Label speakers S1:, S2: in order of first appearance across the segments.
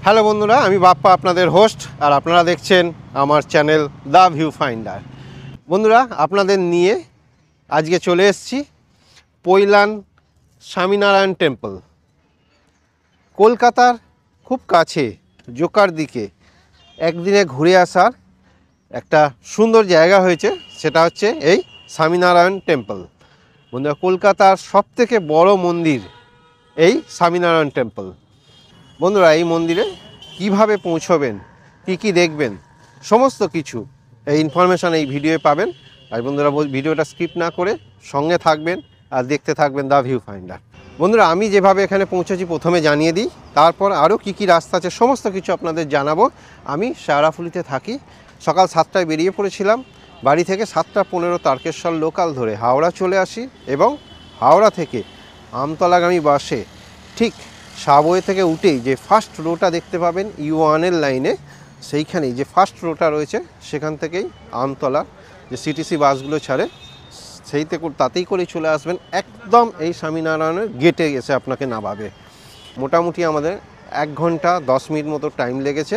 S1: Hello বন্ধুরা, আমি বাপ্পা আপনাদের হোস্ট, আর আপনারা দেখছেন আমার চ্যানেল দ্য ভিউ ফাইন্ডার। বন্ধুরা, আপনাদের নিয়ে আজকে চলে এসেছি পৈলান স্বামীনারায়ণ টেম্পল। কলকাতার খুব কাছে, জোকার দিকে একদিনে ঘুরে আসার একটা সুন্দর জায়গা হয়েছে, সেটা হচ্ছে এই স্বামীনারায়ণ টেম্পল। বন্ধুরা, কলকাতার সবথেকে বড় মন্দির এই স্বামীনারায়ণ টেম্পল। বন্ধুরা, এই মন্দিরে কিভাবে পৌঁছবেন, কি দেখবেন, সমস্ত কিছু এই ইনফরমেশান এই ভিডিওয়ে পাবেন। আর বন্ধুরা, ভিডিওটা স্কিপ না করে সঙ্গে থাকবেন আর দেখতে থাকবেন দ্য ভিউ ফাইন্ডার। বন্ধুরা, আমি যেভাবে এখানে পৌঁছেছি প্রথমে জানিয়ে দিই, তারপর আরও কি রাস্তা আছে সমস্ত কিছু আপনাদের জানাবো। আমি শেওড়াফুলিতে থাকি। সকাল 7টায় বেরিয়ে পড়েছিলাম বাড়ি থেকে। 7:15 তারকেশ্বর লোকাল ধরে হাওড়া চলে আসি এবং হাওড়া থেকে আমতলাগামী বাসে ঠিক সাবওয়ে থেকে উঠেই যে ফার্স্ট রোটা দেখতে পাবেন U1-এর লাইনে, সেইখানেই যে ফার্স্ট রোটা রয়েছে সেখান থেকেই আমতলা যে সিটিসি বাসগুলো ছাড়ে তাতেই করে চলে আসবেন। একদম এই স্বামীনারায়ণের গেটে এসে আপনাকে নামাবে। মোটামুটি আমাদের 1 ঘন্টা 10 মিনিট মতো টাইম লেগেছে।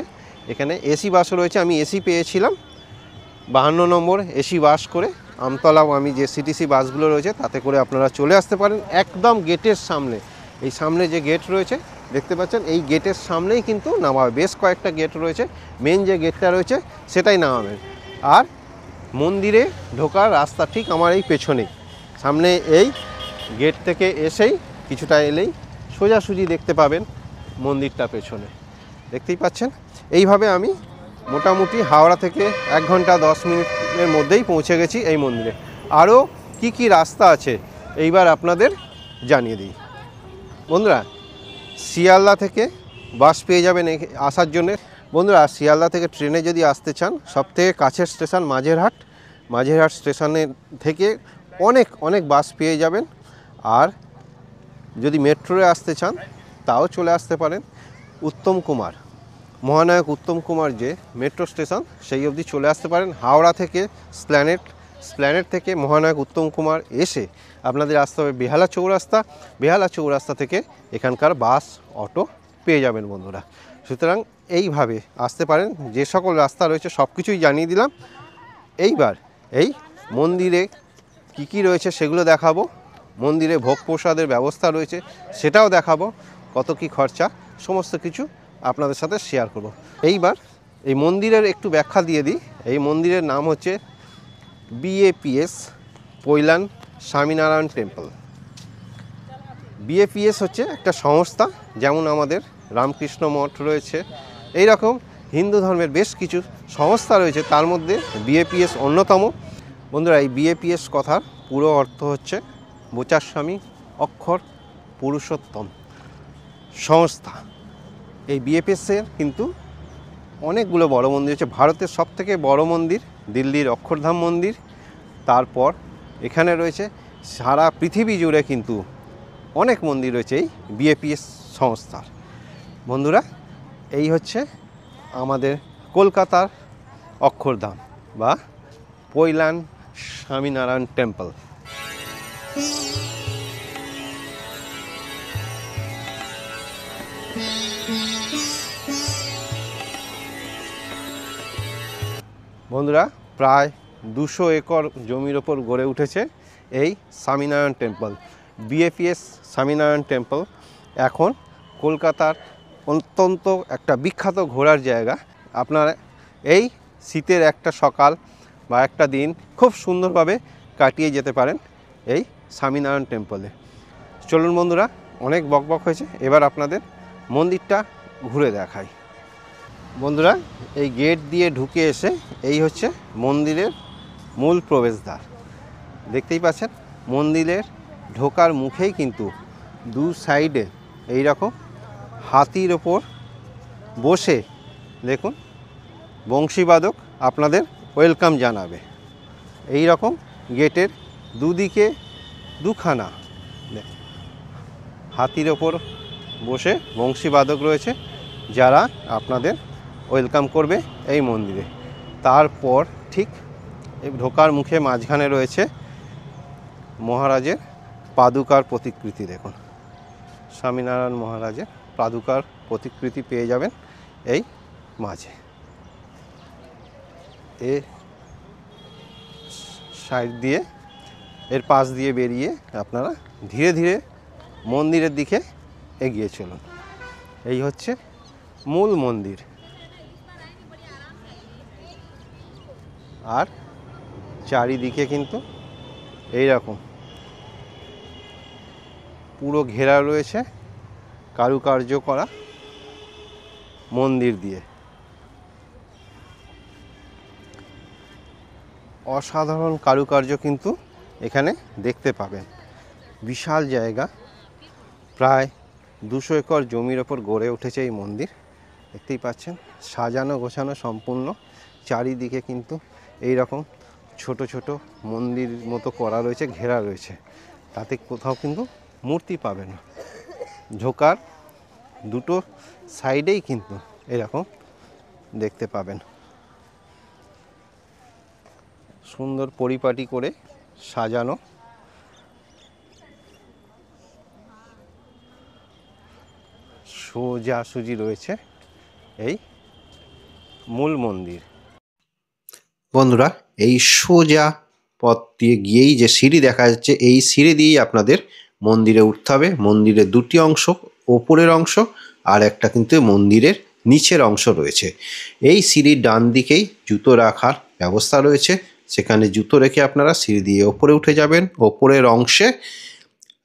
S1: এখানে এসি বাসও রয়েছে, আমি এসি পেয়েছিলাম 52 নম্বর এসি বাস করে। আমতলাও আমি যে সিটিসি বাসগুলো রয়েছে তাতে করে আপনারা চলে আসতে পারেন। একদম গেটের সামনে, এই সামনে যে গেট রয়েছে দেখতে পাচ্ছেন, এই গেটের সামনেই কিন্তু নামাবে। বেশ কয়েকটা গেট রয়েছে, মেন যে গেটটা রয়েছে সেটাই নামাবেন। আর মন্দিরে ঢোকার রাস্তা ঠিক আমার এই পেছনেই, সামনে এই গেট থেকে এসেই কিছুটা এলেই সোজাসুজি দেখতে পাবেন মন্দিরটা পেছনে, দেখতেই পাচ্ছেন। এইভাবে আমি মোটামুটি হাওড়া থেকে 1 ঘন্টা 10 মিনিটের মধ্যেই পৌঁছে গেছি এই মন্দিরে। আরও কি রাস্তা আছে এইবার আপনাদের জানিয়ে দিই। বন্ধুরা, শিয়ালদা থেকে বাস পেয়ে যাবেন আসার জন্যে। বন্ধুরা, শিয়ালদা থেকে ট্রেনে যদি আসতে চান, সবথেকে কাছের স্টেশন মাঝেরহাট। মাঝেরহাট স্টেশনে থেকে অনেক বাস পেয়ে যাবেন। আর যদি মেট্রোয় আসতে চান তাও চলে আসতে পারেন। উত্তম কুমার, মহানায়ক উত্তম কুমার যে মেট্রো স্টেশন সেই অবধি চলে আসতে পারেন। হাওড়া থেকে স্প্ল্যানেট থেকে মহানায়ক উত্তম কুমার এসে আপনাদের আসতে হবে বেহালা চৌরাস্তা থেকে এখানকার বাস অটো পেয়ে যাবেন বন্ধুরা। সুতরাং এইভাবে আসতে পারেন। যে সকল রাস্তা রয়েছে সব কিছুই জানিয়ে দিলাম। এইবার এই মন্দিরে কি রয়েছে সেগুলো দেখাবো। মন্দিরে ভোগ প্রসাদের ব্যবস্থা রয়েছে সেটাও দেখাবো। কত কি খরচা সমস্ত কিছু আপনাদের সাথে শেয়ার করব। এইবার এই মন্দিরের একটু ব্যাখ্যা দিয়ে দিই। এই মন্দিরের নাম হচ্ছে BAPS Pailan Swaminarayan temple. BAPS হচ্ছে একটা সংস্থা, যেমন আমাদের রামকৃষ্ণ মঠ রয়েছে, এই রকম হিন্দু ধর্মের বেশ কিছু সংস্থা রয়েছে, তার মধ্যে BAPS অন্যতম। বন্ধুরা, এই BAPS কথার পুরো অর্থ হচ্ছে বোচার স্বামী অক্ষর পুরুষোত্তম সংস্থা। এই BAPS-এর কিন্তু অনেকগুলো বড় মন্দির আছে। ভারতের সবথেকে বড় মন্দির দিল্লির অক্ষরধাম মন্দির। তারপর এখানে রয়েছে সারা পৃথিবী জুড়ে কিন্তু অনেক মন্দির রয়েছে এই BAPS সংস্থার। বন্ধুরা, এই হচ্ছে আমাদের কলকাতার অক্ষরধাম বা পৈলান স্বামীনারায়ণ টেম্পল। বন্ধুরা, প্রায় 200 একর জমির ওপর গড়ে উঠেছে এই Swaminarayan temple. BAPS Swaminarayan temple এখন কলকাতার অত্যন্ত একটা বিখ্যাত ঘোরার জায়গা। আপনারা এই শীতের একটা সকাল বা একটা দিন খুব সুন্দরভাবে কাটিয়ে যেতে পারেন এই স্বামীনারায়ণ টেম্পলে। চলুন বন্ধুরা, অনেক বকবক হয়েছে, এবার আপনাদের মন্দিরটা ঘুরে দেখাই। বন্ধুরা, এই গেট দিয়ে ঢুকে এসে এই হচ্ছে মন্দিরের মূল প্রবেশদ্বার। দেখতেই পাচ্ছেন, মন্দিরের ঢোকার মুখেই কিন্তু দু সাইডে এই রকম হাতির ওপর বসে দেখুন বংশীবাদক আপনাদের ওয়েলকাম জানাবে। এই রকম গেটের দুদিকে দুখানা হাতির ওপর বসে বংশীবাদক রয়েছে, যারা আপনাদের ওয়েলকাম করবে এই মন্দিরে। তারপর ঠিক এই ঢোকার মুখে মাঝখানে রয়েছে মহারাজের পাদুকার প্রতিকৃতি। দেখুন, স্বামীনারায়ণ মহারাজের পাদুকার প্রতিকৃতি পেয়ে যাবেন এই মাঝে এর সাইড দিয়ে এর পাশ দিয়ে বেরিয়ে আপনারা ধীরে ধীরে মন্দিরের দিকে এগিয়ে চলুন। এই হচ্ছে মূল মন্দির। আর চারিদিকে কিন্তু এই রকম পুরো ঘেরা রয়েছে কারুকার্য করা মন্দির দিয়ে। অসাধারণ কারুকার্য কিন্তু এখানে দেখতে পাবেন। বিশাল জায়গা, প্রায় 200 একর জমির ওপর গড়ে উঠেছে এই মন্দির। দেখতেই পাচ্ছেন সাজানো গোছানো সম্পূর্ণ। চারিদিকে কিন্তু এই রকম ছোট ছোট মন্দির মতো করা রয়েছে, ঘেরা রয়েছে। তাতে কোথাও কিন্তু মূর্তি পাবেন না। ঢোকার দুটো সাইডেই কিন্তু এরকম দেখতে পাবেন। সুন্দর পরিপাটি করে সাজানো। সোজাসুজি রয়েছে এই মূল মন্দির। বন্ধুরা, এই সোজা পথ দিয়ে গিয়েই যে সিঁড়ি দেখা যাচ্ছে, এই সিঁড়ি দিয়েই আপনাদের মন্দিরে উঠতে হবে। মন্দিরের দুটি অংশ, ওপরের অংশ আর একটা কিন্তু মন্দিরের নিচের অংশ রয়েছে। এই সিঁড়ির ডান দিকেই জুতো রাখার ব্যবস্থা রয়েছে। সেখানে জুতো রেখে আপনারা সিঁড়ি দিয়ে ওপরে উঠে যাবেন। ওপরের অংশে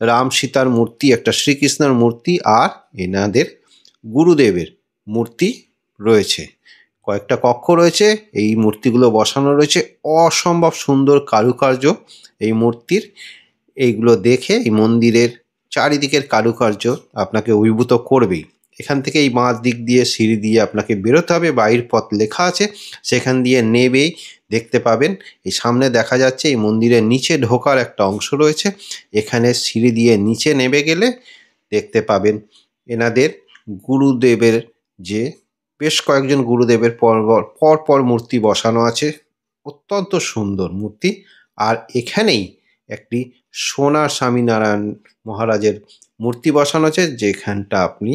S1: রাম সীতার মূর্তি, একটা শ্রীকৃষ্ণের মূর্তি আর এনাদের গুরুদেবের মূর্তি রয়েছে। কয়েকটা কক্ষ রয়েছে, এই মূর্তিগুলো বসানো রয়েছে। অসম্ভব সুন্দর কারুকার্য এই মূর্তির। এইগুলো দেখে এই মন্দিরের চারিদিকের কারুকার্য আপনাকে অভিভূত করবেই। এখান থেকে এই বাঁ দিক দিয়ে সিঁড়ি দিয়ে আপনাকে বেরোতে হবে। বাইর পথ লেখা আছে, সেখান দিয়ে নেবেই দেখতে পাবেন এই সামনে দেখা যাচ্ছে এই মন্দিরের নিচে ঢোকার একটা অংশ রয়েছে। এখানে সিঁড়ি দিয়ে নিচে নেমে গেলে দেখতে পাবেন এনাদের গুরুদেবের যে বেশ কয়েকজন গুরুদেবের পর মূর্তি বসানো আছে। অত্যন্ত সুন্দর মূর্তি। আর এখানেই একটি সোনার স্বামীনারায়ণ মহারাজের মূর্তি বসানো আছে, যেখানটা আপনি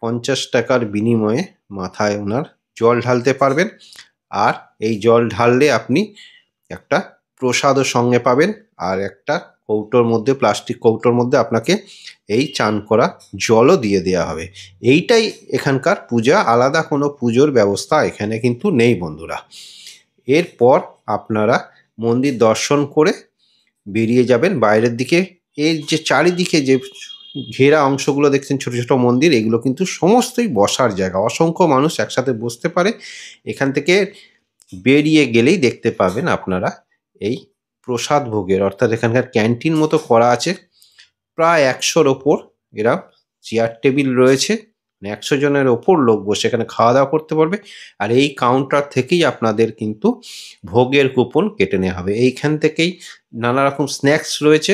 S1: 50 টাকার বিনিময়ে মাথায় ওনার জল ঢালতে পারবেন। আর এই জল ঢাললে আপনি একটা প্রসাদও সঙ্গে পাবেন। আর একটা কৌটোর মধ্যে, প্লাস্টিক কৌটোর মধ্যে আপনাকে এই চান করা জলও দিয়ে দেওয়া হবে। এইটাই এখানকার পূজা। আলাদা কোনো পুজোর ব্যবস্থা এখানে কিন্তু নেই বন্ধুরা। এরপর আপনারা মন্দির দর্শন করে বেরিয়ে যাবেন বাইরের দিকে। এর যে চারিদিকে যে ঘেরা অংশগুলো দেখছেন, ছোট ছোট মন্দির, এগুলো কিন্তু সমস্তই বসার জায়গা। অসংখ্য মানুষ একসাথে বসতে পারে। এখান থেকে বেরিয়ে গেলেই দেখতে পাবেন আপনারা এই প্রসাদ ভোগের, অর্থাৎ এখানকার ক্যান্টিন মতো করা আছে। প্রায় 100-র ওপর এরা চেয়ার টেবিল রয়েছে। 100 জনের ওপর লোক বসে এখানে খাওয়া দাওয়া করতে পারবে। আর এই কাউন্টার থেকেই আপনাদের কিন্তু ভোগের কুপন কেটে নেওয়া হবে। এইখান থেকেই নানা রকম স্ন্যাক্স রয়েছে,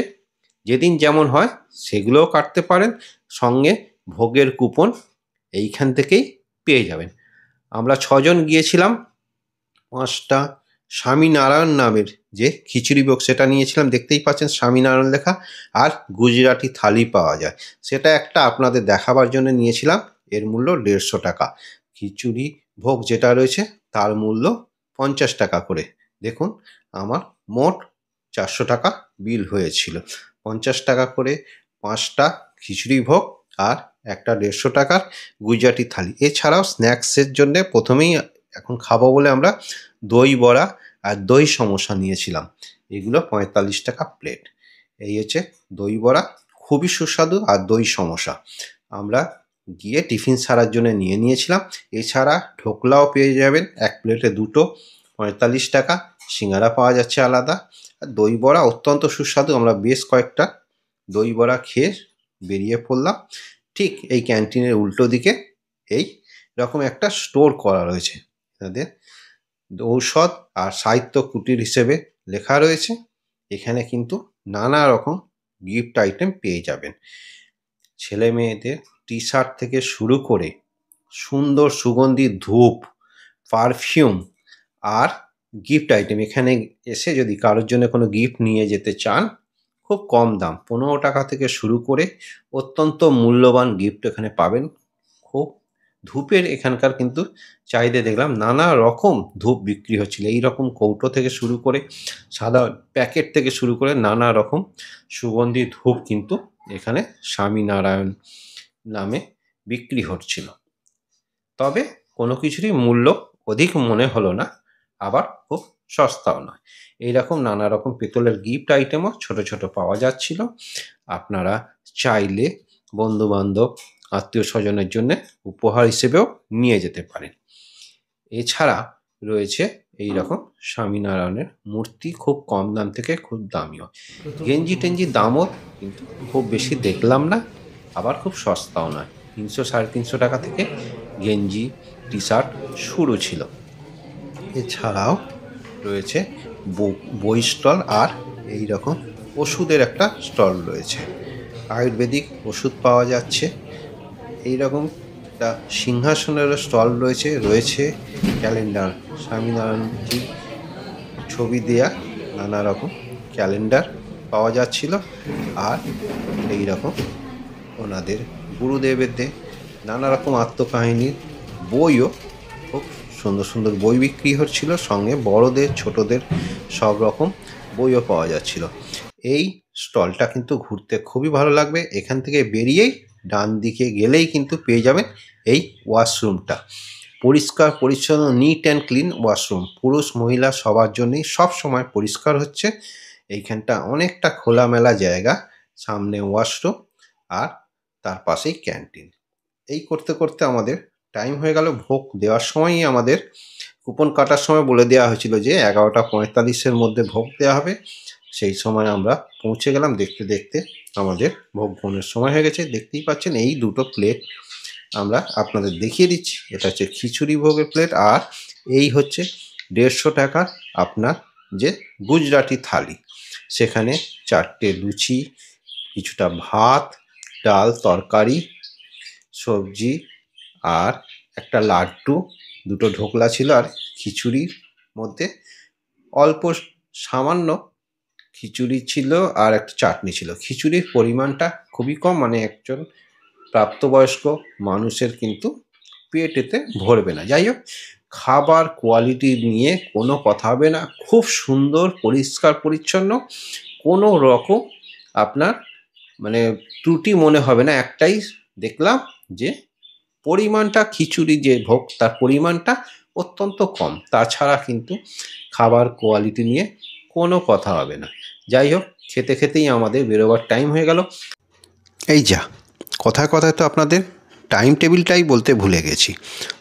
S1: যেদিন যেমন হয় সেগুলোও কাটতে পারেন। সঙ্গে ভোগের কুপন এইখান থেকেই পেয়ে যাবেন। আমরা 6 জন গিয়েছিলাম। 5টা স্বামীনারায়ণ নামের যে খিচুড়ি ভোগ সেটা নিয়েছিলাম, দেখতেই পাচ্ছেন স্বামীনারায়ণ লেখা। আর গুজরাটি থালি পাওয়া যায়, সেটা একটা আপনাদের দেখাবার জন্য নিয়েছিলাম। এর মূল্য 150 টাকা। খিচুড়ি ভোগ যেটা রয়েছে তার মূল্য 50 টাকা করে। দেখুন আমার মোট 400 টাকা বিল হয়েছিল। 50 টাকা করে 5টা খিচুড়ি ভোগ আর একটা 150 টাকার গুজরাটি থালি। এছাড়াও স্ন্যাক্সের জন্য প্রথমেই এখন খাবো বলে আমরা দই বড়া আর দই সমোসা নিয়েছিলাম। এগুলো 45 টাকা প্লেট। এই হচ্ছে দই বড়া, খুবই সুস্বাদু, আর দই সমোসা আমরা গিয়ে টিফিন সারার জন্য নিয়েছিলাম। এছাড়া ঢোকলাও পেয়ে যাবেন, এক প্লেটে দুটো, 45 টাকা। সিঙ্গারা পাওয়া যাচ্ছে আলাদা। আর দই বড়া অত্যন্ত সুস্বাদু। আমরা বেশ কয়েকটা দই বড়া খেয়ে বেরিয়ে পড়লাম। ঠিক এই ক্যান্টিনের উল্টো দিকে এই রকম একটা স্টোর করা রয়েছে। তাদের ঔষধ আর সাহিত্য কুটির হিসেবে লেখা রয়েছে। এখানে কিন্তু নানা রকম গিফট আইটেম পেয়ে যাবেন। ছেলে মেয়েদের টি শার্ট থেকে শুরু করে সুন্দর সুগন্ধি ধূপ, পারফিউম আর গিফট আইটেম। এখানে এসে যদি কারোর জন্য কোনো গিফট নিয়ে যেতে চান, খুব কম দাম, 15 টাকা থেকে শুরু করে অত্যন্ত মূল্যবান গিফট এখানে পাবেন। খুব ধূপের এখানকার কিন্তু চাহিদা দেখলাম, নানা রকম ধূপ বিক্রি হচ্ছিল। এই রকম কৌটো থেকে শুরু করে সাদা প্যাকেট থেকে শুরু করে নানা রকম সুগন্ধি ধূপ কিন্তু এখানে স্বামীনারায়ণ নামে বিক্রি হচ্ছিল। তবে কোনো কিছুরই মূল্য অধিক মনে হলো না, আবার খুব সস্তাও নয়। এইরকম নানা রকম পিতলের গিফট আইটেমও ছোট ছোট পাওয়া যাচ্ছিল। আপনারা চাইলে বন্ধুবান্ধব আত্মীয় স্বজনের জন্য উপহার হিসেবেও নিয়ে যেতে পারেন। এছাড়া রয়েছে এই রকম স্বামীনারায়ণের মূর্তি, খুব কম দাম থেকে খুব দামিও। গেঞ্জি টেঞ্জির দামও কিন্তু খুব বেশি দেখলাম না, আবার খুব সস্তাও নয়। 300-350 টাকা থেকে গেঞ্জি টি শার্ট শুরু ছিল। এছাড়াও রয়েছে বই স্টল, আর এই রকম ওষুধের একটা স্টল রয়েছে। আয়ুর্বেদিক ওষুধ পাওয়া যাচ্ছে। এই রকম একটা সিংহাসনেরও স্টল রয়েছে। রয়েছে ক্যালেন্ডার, স্বামীনারায়ণজির ছবি দেয়া নানা রকম ক্যালেন্ডার পাওয়া যাচ্ছিল। আর এই রকম ওনাদের গুরুদেবের নানা রকম আত্মকাহিনীর বইও, খুব সুন্দর সুন্দর বই বিক্রি হচ্ছিল। সঙ্গে বড়দের ছোটদের সব রকম বইও পাওয়া যাচ্ছিল। এই স্টলটা কিন্তু ঘুরতে খুবই ভালো লাগবে। এখান থেকে বেরিয়েই ডান দিকে গেলেই কিন্তু পেয়ে যাবেন এই ওয়াশরুমটা। পরিষ্কার পরিচ্ছন্ন, নিট অ্যান্ড ক্লিন ওয়াশরুম। পুরুষ মহিলা সবার জন্যই সব সময় পরিষ্কার হচ্ছে। এইখানটা অনেকটা খোলামেলা জায়গা, সামনে ওয়াশরুম আর তার পাশেই ক্যান্টিন। এই করতে করতে আমাদের টাইম হয়ে গেল। ভোগ দেওয়ার সময়ই আমাদের কুপন কাটার সময় বলে দেওয়া হয়েছিল যে 11:45-এর মধ্যে ভোগ দেওয়া হবে। সেই সময় আমরা পৌঁছে গেলাম। দেখতে দেখতে আমাদের ভোগ গ্রহণের সময় হয়ে গেছে। দেখতেই পাচ্ছেন এই দুটো প্লেট আমরা আপনাদের দেখিয়ে দিচ্ছি। এটা হচ্ছে খিচুড়ি ভোগের প্লেট, আর এই হচ্ছে 150 টাকার আপনার যে গুজরাটি থালি। সেখানে 4টে লুচি, কিছুটা ভাত, ডাল, তরকারি, সবজি আর একটা লাড্ডু, দুটো ঢোকলা ছিল। আর খিচুড়ির মধ্যে অল্প সামান্য খিচুড়ি ছিল আর একটা চাটনি ছিল। খিচুড়ির পরিমাণটা খুবই কম, মানে একজন প্রাপ্তবয়স্ক মানুষের কিন্তু পেটেতে ভরবে না। যাই হোক, খাবার কোয়ালিটি নিয়ে কোনো কথা হবে না। খুব সুন্দর, পরিষ্কার পরিচ্ছন্ন, কোনো রকম আপনার মানে ত্রুটি মনে হবে না। একটাই দেখলাম যে পরিমাণটা, খিচুড়ি যে ভোগ তার পরিমাণটা অত্যন্ত কম। তাছাড়া কিন্তু খাবার কোয়ালিটি নিয়ে কোনো কথা হবে না। যাই হোক, খেতে খেতেই আমাদের বেরোবার টাইম হয়ে গেল। এই যা, কথায় কথায় তো আপনাদের টাইম টেবিলটাই বলতে ভুলে গেছি।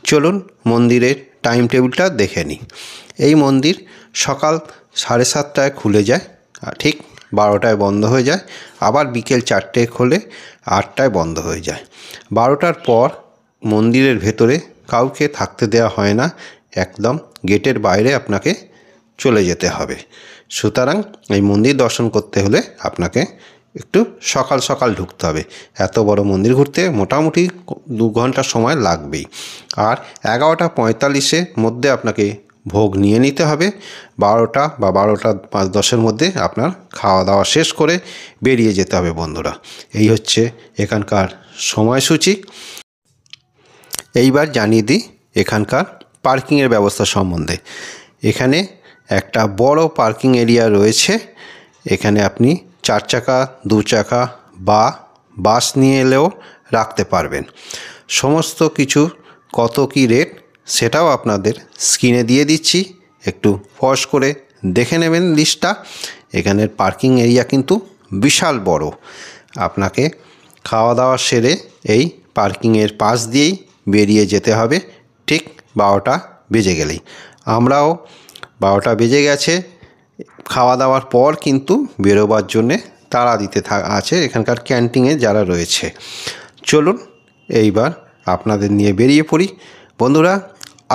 S1: চলুন মন্দিরের টাইম টেবিলটা দেখে নিই। এই মন্দির সকাল 7:30টায় খুলে যায়, ঠিক 12টায় বন্ধ হয়ে যায়। আবার বিকেল 4টে খোলে, 8টায় বন্ধ হয়ে যায়। 12টার পর মন্দিরের ভেতরে কাউকে থাকতে দেওয়া হয় না। একদম গেটের বাইরে আপনাকে চলে যেতে হবে। সুতরাং এই মন্দির দর্শন করতে হলে আপনাকে একটু সকাল সকাল ঢুকতে হবে। এত বড় মন্দির ঘুরতে মোটামুটি 2 ঘন্টা সময় লাগবেই। আর 11:45-এর মধ্যে আপনাকে ভোগ নিয়ে নিতে হবে। 12টা বা 12:05-10-এর মধ্যে আপনার খাওয়া দাওয়া শেষ করে বেরিয়ে যেতে হবে বন্ধুরা। এই হচ্ছে এখানকার সময়সূচি। এইবার জানিয়ে দিই এখানকার পার্কিংয়ের ব্যবস্থা সম্বন্ধে। এখানে একটা বড় পার্কিং এরিয়া রয়েছে। এখানে আপনি 4 চাকা, 2 চাকা বা বাস নিয়ে এলেও রাখতে পারবেন। সমস্ত কিছু কত কী রেট সেটাও আপনাদের স্ক্রিনে দিয়ে দিচ্ছি, একটু পজ করে দেখে নেবেন লিস্টটা। এখানের পার্কিং এরিয়া কিন্তু বিশাল বড়। আপনাকে খাওয়া দাওয়া সেরে এই পার্কিংয়ের পাশ দিয়েই বেরিয়ে যেতে হবে ঠিক 12টা বেজে গেলেই। আমরাও 12টা বেজে গেছে, খাওয়া দাওয়ার পর কিন্তু বেরোবার জন্যে তাড়া দিতে আছে এখানকার ক্যান্টিনে যারা রয়েছে। চলুন এইবার আপনাদের নিয়ে বেরিয়ে পড়ি বন্ধুরা।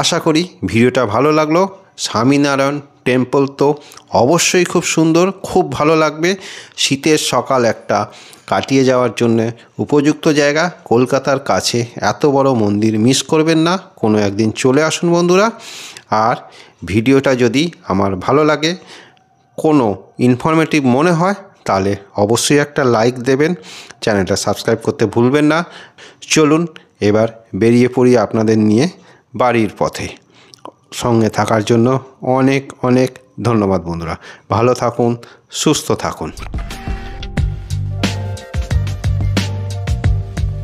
S1: আশা করি ভিডিওটা ভালো লাগলো। স্বামীনারায়ণ টেম্পল তো অবশ্যই খুব সুন্দর, খুব ভালো লাগবে। শীতের সকাল একটা কাটিয়ে যাওয়ার জন্য উপযুক্ত জায়গা। কলকাতার কাছে এত বড় মন্দির মিস করবেন না। কোনো একদিন চলে আসুন বন্ধুরা। আর ভিডিওটা যদি আমার ভালো লাগে, কোনো ইনফরমেটিভ মনে হয়, তাহলে অবশ্যই একটা লাইক দেবেন। চ্যানেলটা সাবস্ক্রাইব করতে ভুলবেন না। চলুন এবার বেরিয়ে পড়ি আপনাদের নিয়ে বাড়ির পথে। সঙ্গে থাকার জন্য অনেক অনেক ধন্যবাদ বন্ধুরা। ভালো থাকুন, সুস্থ থাকুন।